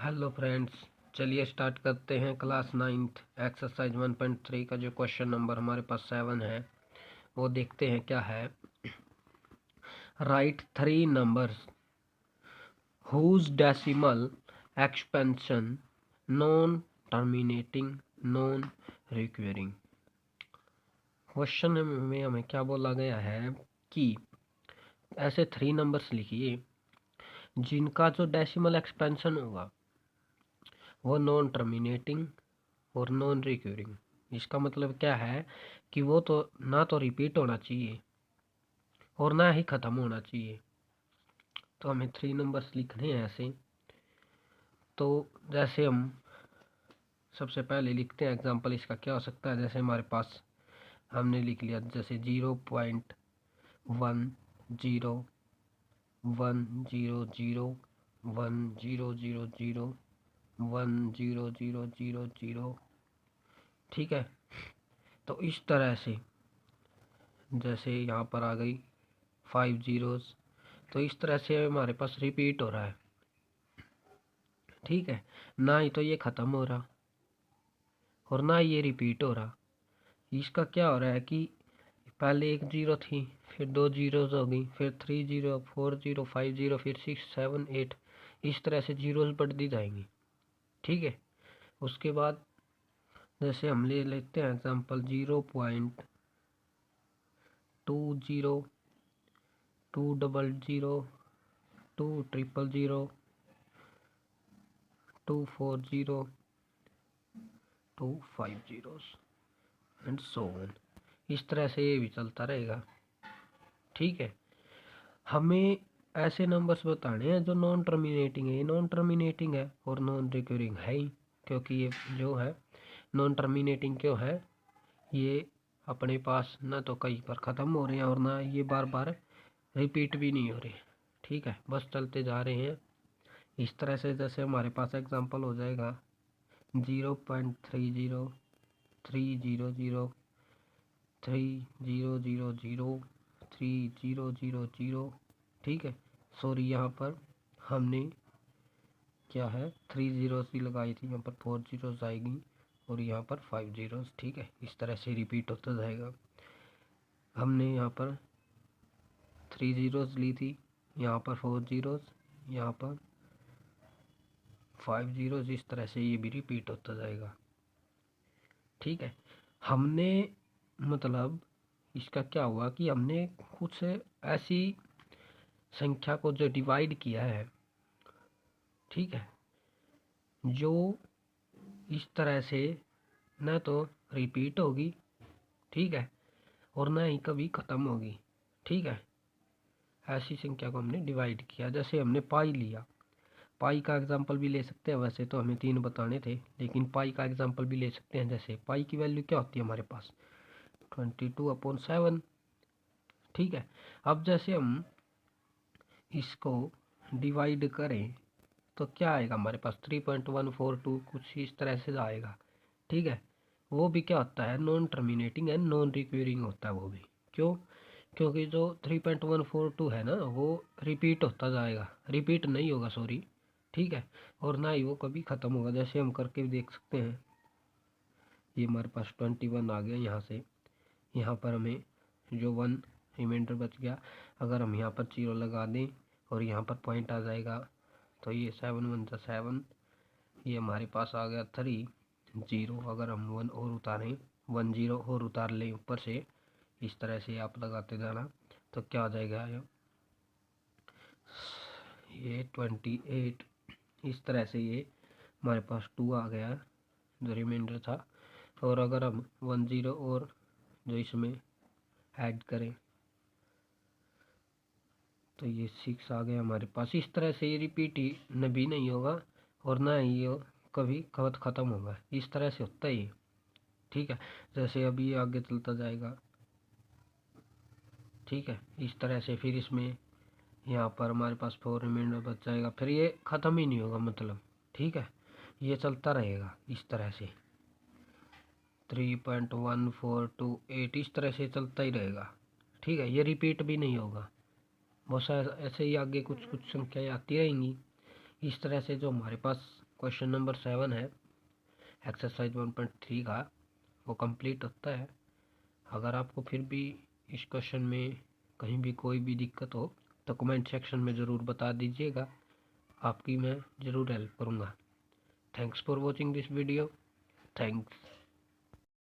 Hello friends, चलिए start करते हैं। क्लास 9th एक्सरसाइज 1.3 का जो क्वेश्चन नंबर हमारे पास 7 है वो देखते हैं क्या है। Write 3 numbers whose decimal expansion non terminating non recurring. Question में हमें क्या बोला गया है कि ऐसे 3 नंबर्स लिखिए जिनका जो डेसिमल एक्सपेंशन होगा वो नॉन टर्मिनेटिंग और नॉन रिक्यूरिंग। इसका मतलब क्या है कि वो तो ना तो रिपीट होना चाहिए और ना ही ख़त्म होना चाहिए। तो हमें 3 नंबर्स लिखने हैं ऐसे। तो जैसे हम सबसे पहले लिखते हैं एग्जांपल, इसका क्या हो सकता है। जैसे हमारे पास हमने लिख लिया जैसे 0.10101000100000, ठीक है। तो इस तरह से जैसे यहाँ पर आ गई 5 zeros, तो इस तरह से हमारे पास रिपीट हो रहा है, ठीक है। ना ही तो ये ख़त्म हो रहा और ना ये रिपीट हो रहा। इसका क्या हो रहा है कि पहले एक जीरो थी, फिर 2 जीरोज हो गई, फिर 3 0 4 0 5 0, फिर 6 7 8, इस तरह से जीरोज बढ़ती जाएंगी, ठीक है। उसके बाद जैसे हम ले लेते हैं एग्जांपल 0.20 200 200 240 250 एंड सो ऑन। इस तरह से ये भी चलता रहेगा, ठीक है। हमें ऐसे नंबर्स बताने हैं जो नॉन टर्मिनेटिंग है। ये नॉन टर्मिनेटिंग है और नॉन रिकरिंग है ही, क्योंकि ये जो है नॉन टर्मिनेटिंग क्यों है, ये अपने पास ना तो कहीं पर ख़त्म हो रहे हैं और ना ये बार बार रिपीट भी नहीं हो रहे, ठीक है। बस चलते जा रहे हैं इस तरह से। जैसे हमारे पास एग्जांपल हो जाएगा 0.30 300 3000 3000, ठीक है। सॉरी, यहाँ पर हमने क्या है 3 zeros ही लगाई थी, यहाँ पर 4 zeros आएगी और यहाँ पर 5 zeros, ठीक है। इस तरह से रिपीट होता जाएगा। हमने यहाँ पर 3 zeros ली थी, यहाँ पर 4 zeros, यहाँ पर 5 zeros, इस तरह से ये भी रिपीट होता जाएगा, ठीक है। हमने मतलब इसका क्या हुआ कि हमने कुछ ऐसी संख्या को जो डिवाइड किया है, ठीक है, जो इस तरह से न तो रिपीट होगी, ठीक है, और ना ही कभी ख़त्म होगी, ठीक है। ऐसी संख्या को हमने डिवाइड किया। जैसे हमने पाई लिया, पाई का एग्जांपल भी ले सकते हैं। वैसे तो हमें 3 बताने थे, लेकिन पाई का एग्जांपल भी ले सकते हैं। जैसे पाई की वैल्यू क्या होती है हमारे पास 22/7, ठीक है। अब जैसे हम इसको डिवाइड करें तो क्या आएगा हमारे पास 3.142, कुछ इस तरह से आएगा, ठीक है। वो भी क्या होता है नॉन टर्मिनेटिंग एंड नॉन रिक्वेरिंग होता है वो भी। क्यों? क्योंकि जो 3.142 है ना वो रिपीट होता जाएगा, रिपीट नहीं होगा, सॉरी, ठीक है। और ना ही वो कभी ख़त्म होगा। जैसे हम करके भी देख सकते हैं, ये हमारे पास 21 आ गया। यहाँ से यहाँ पर हमें जो 1 रिमाइंडर बच गया, अगर हम यहाँ पर 0 लगा दें और यहाँ पर पॉइंट आ जाएगा तो ये 7 1 7, ये हमारे पास आ गया 3 0। अगर हम 1 और उतारें, 1 0 और उतार लें ऊपर से, इस तरह से आप लगाते जाना तो क्या आ जाएगा ये 28। इस तरह से ये हमारे पास 2 आ गया जो रिमाइंडर था। और अगर हम 1 0 और जो इसमें ऐड करें तो ये 6 आ गया हमारे पास। इस तरह से ये रिपीट ही भी नहीं होगा और ना ही ये कभी ख़त्म होगा। इस तरह से होता ही, ठीक है। जैसे अभी ये आगे चलता जाएगा, ठीक है। इस तरह से फिर इसमें यहाँ पर हमारे पास 4 रिमाइंडर बच जाएगा, फिर ये ख़त्म ही नहीं होगा मतलब, ठीक है। ये चलता रहेगा इस तरह से 3.1428, इस तरह से चलता ही रहेगा, ठीक है। ये रिपीट भी नहीं होगा। बहुत सारे ऐसे ही आगे कुछ कुछ संख्याएँ आती रहेंगी। इस तरह से जो हमारे पास क्वेश्चन नंबर 7 है एक्सरसाइज 1.3 का, वो कंप्लीट होता है। अगर आपको फिर भी इस क्वेश्चन में कहीं भी कोई भी दिक्कत हो तो कमेंट सेक्शन में ज़रूर बता दीजिएगा, आपकी मैं ज़रूर हेल्प करूँगा। Thanks for watching this video. Thanks.